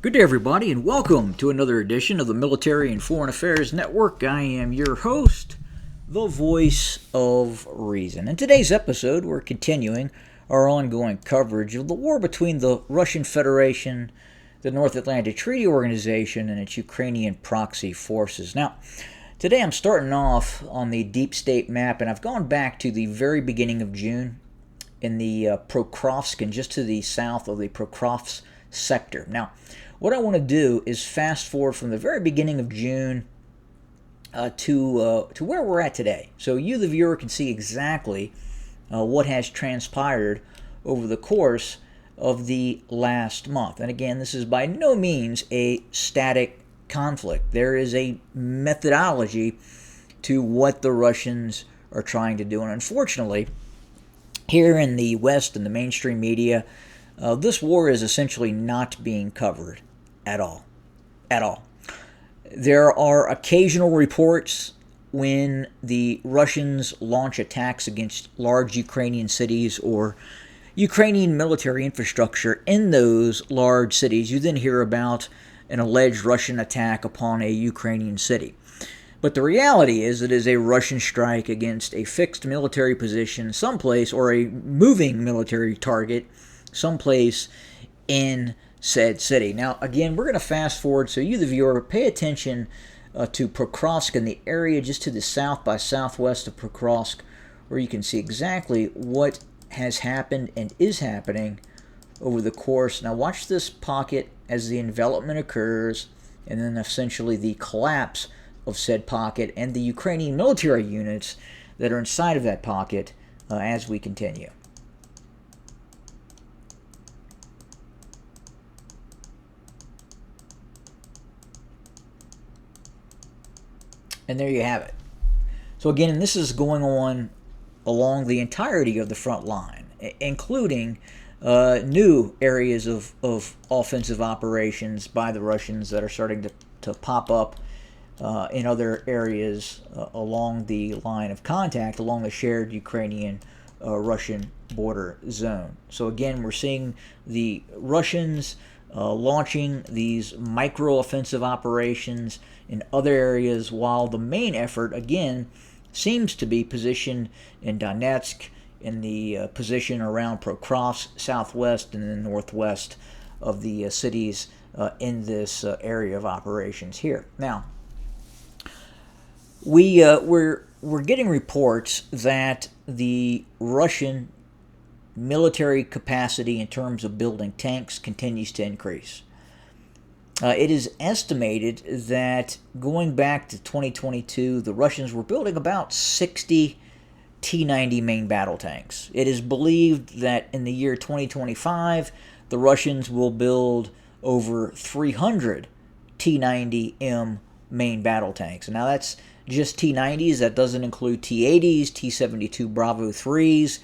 Good day, everybody, and welcome to another edition of the Military and Foreign Affairs Network. I am your host, the voice of reason. In today's episode, we're continuing our ongoing coverage of the war between the Russian Federation, the North Atlantic Treaty Organization, and its Ukrainian proxy forces. Now, today I'm starting off on the deep state map, and I've gone back to the very beginning of June in the Pokrovsk and just to the south of the Pokrovsk sector. Now, what I want to do is fast forward from the very beginning of June to where we're at today. So you, the viewer, can see exactly what has transpired over the course of the last month. And again, this is by no means a static conflict. There is a methodology to what the Russians are trying to do. And unfortunately, here in the West and the mainstream media, this war is essentially not being covered at all. At all. There are occasional reports when the Russians launch attacks against large Ukrainian cities or Ukrainian military infrastructure in those large cities. You then hear about an alleged Russian attack upon a Ukrainian city. But the reality is it is a Russian strike against a fixed military position someplace, or a moving military target someplace in said city. Now, again, we're going to fast forward, so you, the viewer, pay attention to Pokrovsk and the area just to the south by southwest of Pokrovsk, where you can see exactly what has happened and is happening over the course. Now, watch this pocket as the envelopment occurs, and then essentially the collapse of said pocket and the Ukrainian military units that are inside of that pocket as we continue. And there you have it. So again, this is going on along the entirety of the front line, including new areas of offensive operations by the Russians that are starting to pop up in other areas along the line of contact, along the shared Ukrainian-Russian border zone. So again, we're seeing the Russians launching these micro-offensive operations in other areas, while the main effort, again, seems to be positioned in Donetsk, in the position around Pokrovsk, southwest and then northwest of the cities in this area of operations here. Now, we're getting reports that the Russian military capacity in terms of building tanks continues to increase. It is estimated that going back to 2022, the Russians were building about 60 T-90 main battle tanks. It is believed that in the year 2025, the Russians will build over 300 T-90M main battle tanks. Now that's just T-90s. That doesn't include T-80s, T-72 Bravo 3s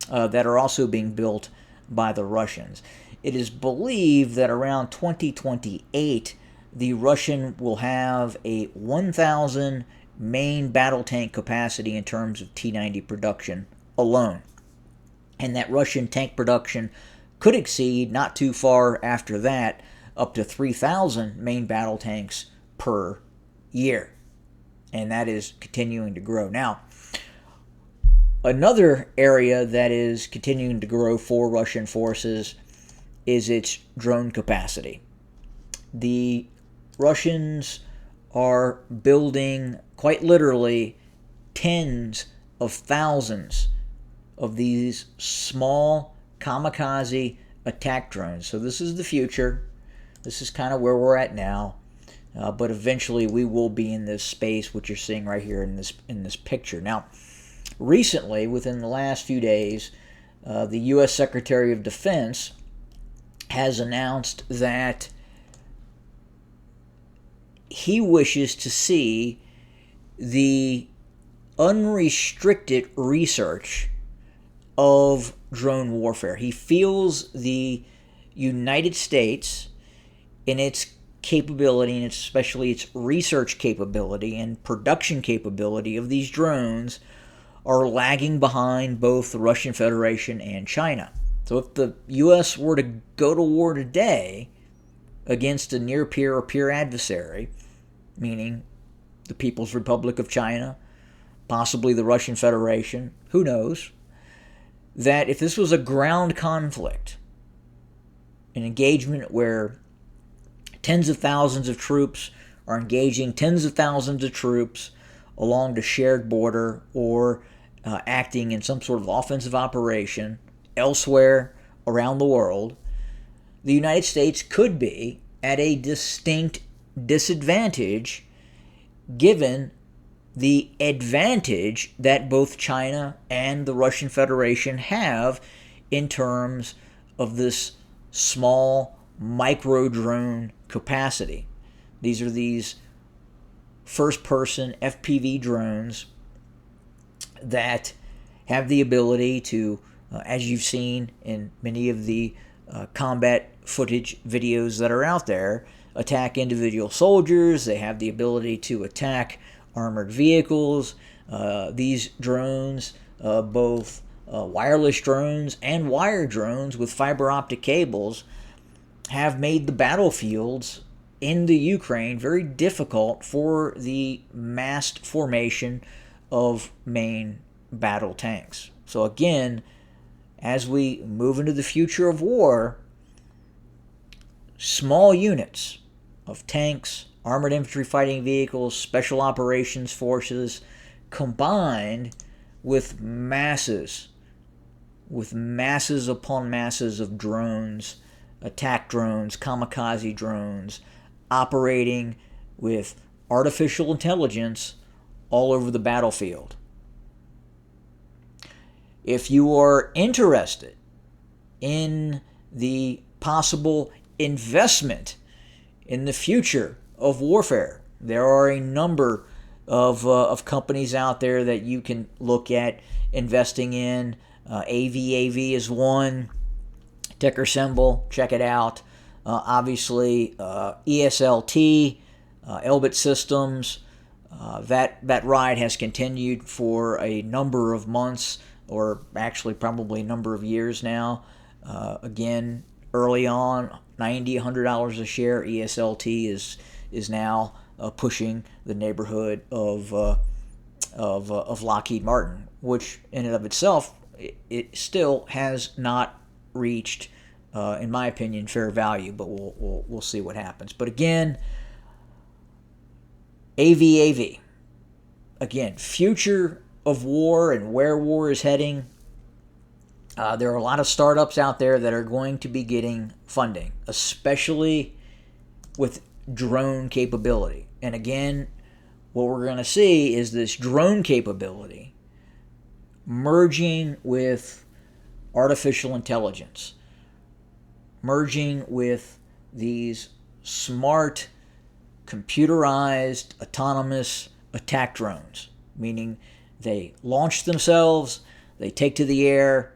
that are also being built by the Russians. It is believed that around 2028, the Russian will have a 1,000 main battle tank capacity in terms of T-90 production alone. And that Russian tank production could exceed, not too far after that, up to 3,000 main battle tanks per year. And that is continuing to grow. Now, another area that is continuing to grow for Russian forces is its drone capacity. The Russians are building, quite literally, tens of thousands of these small kamikaze attack drones. So this is the future. This is kind of where we're at now. But eventually we will be in this space, which you're seeing right here in this picture. Now, recently, within the last few days, the U.S. Secretary of Defense has announced that he wishes to see the unrestricted research of drone warfare. He feels the United States, in its capability, and especially its research capability and production capability of these drones, are lagging behind both the Russian Federation and China. So if the U.S. were to go to war today, against a near peer or peer adversary, meaning the People's Republic of China, possibly the Russian Federation, who knows, that if this was a ground conflict, an engagement where tens of thousands of troops are engaging tens of thousands of troops along the shared border or acting in some sort of offensive operation elsewhere around the world, the United States could be at a distinct disadvantage given the advantage that both China and the Russian Federation have in terms of this small micro drone capacity. These are these first-person FPV drones that have the ability to, as you've seen in many of the combat footage videos that are out there, attack individual soldiers. They have the ability to attack armored vehicles. These drones, both wireless drones and wire drones with fiber optic cables, have made the battlefields in the Ukraine very difficult for the massed formation of main battle tanks. So again, as we move into the future of war, small units of tanks, armored infantry fighting vehicles, special operations forces, combined with masses upon masses of drones, attack drones, kamikaze drones, operating with artificial intelligence all over the battlefield. If you are interested in the possible investment in the future of warfare, there are a number of companies out there that you can look at investing in. AVAV is one. Ticker symbol, check it out. Obviously, ESLT, Elbit Systems, that ride has continued for a number of months, or actually probably a number of years now. Again, early on, $90, $100 a share. ESLT is now pushing the neighborhood of Lockheed Martin, which in and of itself, it still has not reached, in my opinion, fair value. But we'll see what happens. But again, AVAV. Again, future of war and where war is heading. There are a lot of startups out there that are going to be getting funding, especially with drone capability. And again, what we're going to see is this drone capability merging with artificial intelligence, merging with these smart, computerized, autonomous attack drones, meaning they launch themselves, they take to the air,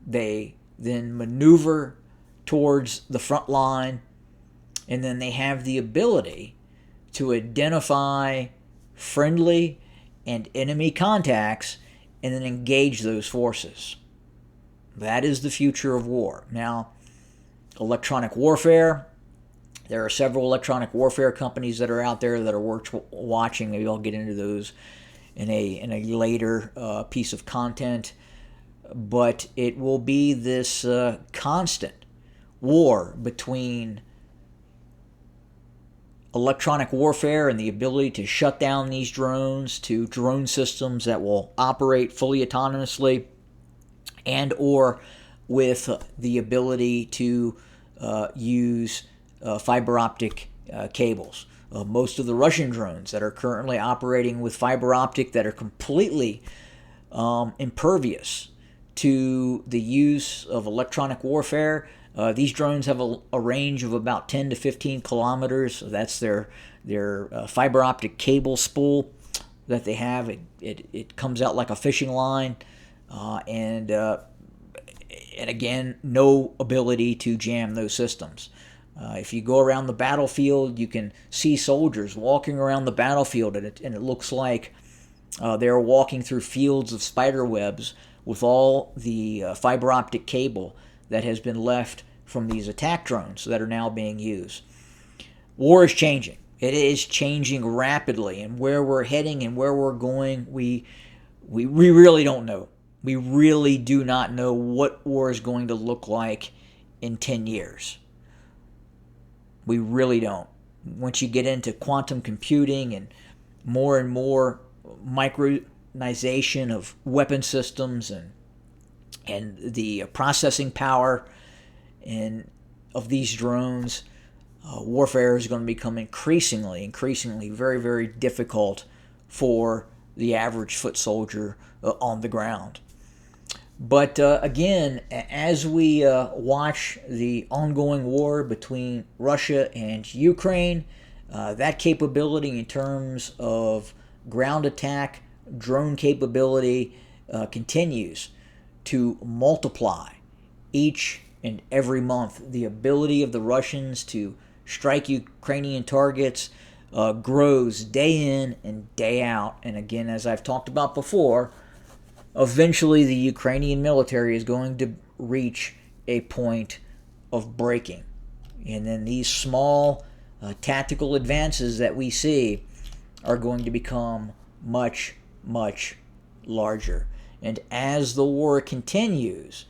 they then maneuver towards the front line, and then they have the ability to identify friendly and enemy contacts and then engage those forces. That is the future of war. Now, electronic warfare. There are several electronic warfare companies that are out there that are worth watching. Maybe I'll get into those in a later piece of content. But it will be this constant war between electronic warfare and the ability to shut down these drones to drone systems that will operate fully autonomously, and or with the ability to use fiber optic cables. Most of the Russian drones that are currently operating with fiber optic that are completely impervious to the use of electronic warfare. These drones have a range of about 10 to 15 kilometers. So that's their fiber optic cable spool that they have. It comes out like a fishing line, and again, no ability to jam those systems. If you go around the battlefield, you can see soldiers walking around the battlefield, and it looks like they're walking through fields of spider webs with all the fiber optic cable that has been left from these attack drones that are now being used. War is changing. It is changing rapidly, and where we're heading and where we're going, we really don't know. We really do not know what war is going to look like in 10 years. We really don't. Once you get into quantum computing and more micronization of weapon systems and the processing power and of these drones, warfare is going to become increasingly very, very difficult for the average foot soldier on the ground. But again, as we watch the ongoing war between Russia and Ukraine, that capability in terms of ground attack, drone capability continues to multiply each and every month. The ability of the Russians to strike Ukrainian targets grows day in and day out. And again, as I've talked about before, eventually the Ukrainian military is going to reach a point of breaking. And then these small tactical advances that we see are going to become much, much larger. And as the war continues,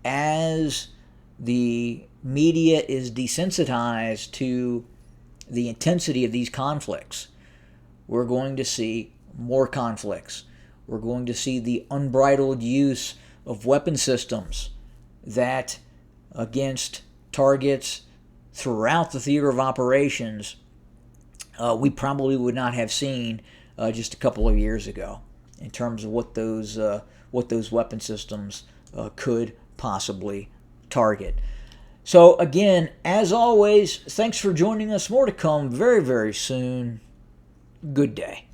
as the media is desensitized to the intensity of these conflicts, we're going to see more conflicts. We're going to see the unbridled use of weapon systems that, against targets throughout the theater of operations, we probably would not have seen just a couple of years ago, in terms of what those weapon systems could possibly target. So again, as always, thanks for joining us. More to come very, very soon. Good day.